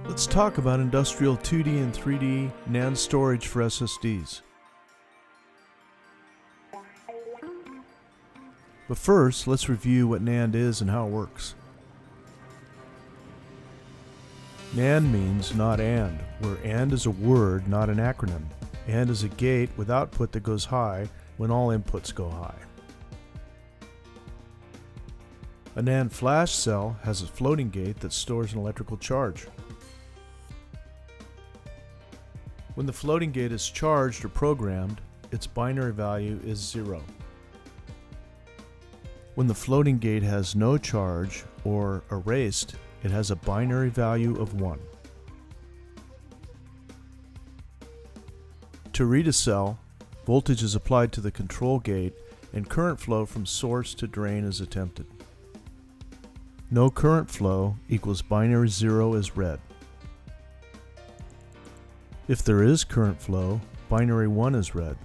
Let's talk about industrial 2D and 3D NAND storage for SSDs. But first, let's review what NAND is and how it works. NAND means not AND, where AND is a word, not an acronym. AND is a gate with output that goes high when all inputs go high. A NAND flash cell has a floating gate that stores an electrical charge. When the floating gate is charged or programmed, its binary value is 0. When the floating gate has no charge or erased, it has a binary value of 1. To read a cell, voltage is applied to the control gate and current flow from source to drain is attempted. No current flow equals binary 0 is read. If there is current flow, binary 1 is read.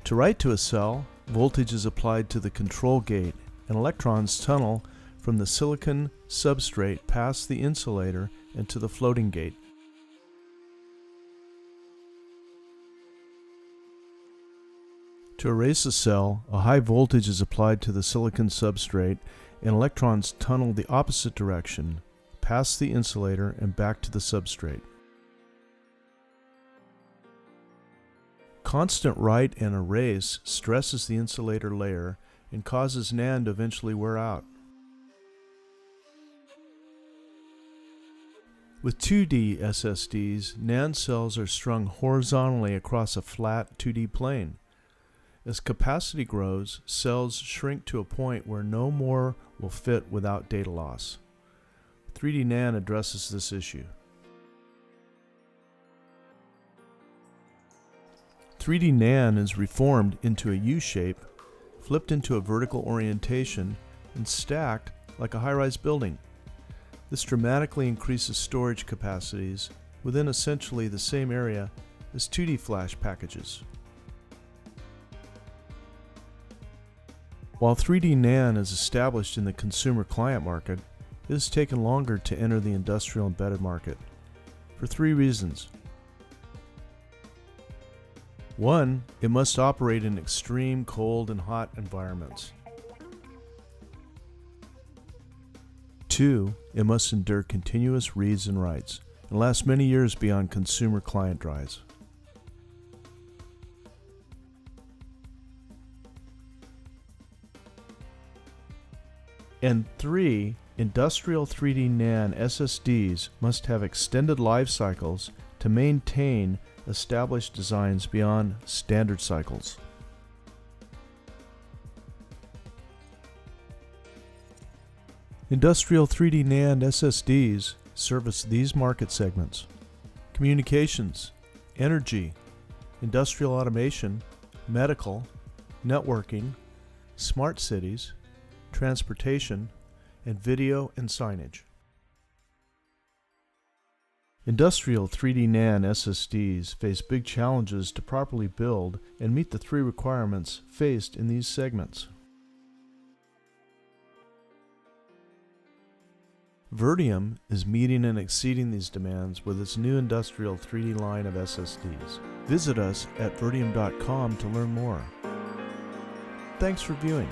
To write to a cell, voltage is applied to the control gate and electrons tunnel from the silicon substrate past the insulator and to the floating gate. To erase a cell, a high voltage is applied to the silicon substrate and electrons tunnel the opposite direction, past the insulator and back to the substrate. Constant write and erase stresses the insulator layer and causes NAND to eventually wear out. With 2D SSDs, NAND cells are strung horizontally across a flat 2D plane. As capacity grows, cells shrink to a point where no more will fit without data loss. 3D NAND addresses this issue. 3D NAND is reformed into a U shape, flipped into a vertical orientation, and stacked like a high-rise building. This dramatically increases storage capacities within essentially the same area as 2D flash packages. While 3D NAND is established in the consumer client market, it has taken longer to enter the industrial embedded market, for 3 reasons. 1, it must operate in extreme cold and hot environments. 2, it must endure continuous reads and writes, and last many years beyond consumer client drives. And 3, industrial 3D NAND SSDs must have extended life cycles to maintain established designs beyond standard cycles. Industrial 3D NAND SSDs service these market segments: communications, energy, industrial automation, medical, networking, smart cities, transportation, and video and signage. Industrial 3D NAND SSDs face big challenges to properly build and meet the 3 requirements faced in these segments. Virtium is meeting and exceeding these demands with its new industrial 3D line of SSDs. Visit us at virtium.com to learn more. Thanks for viewing.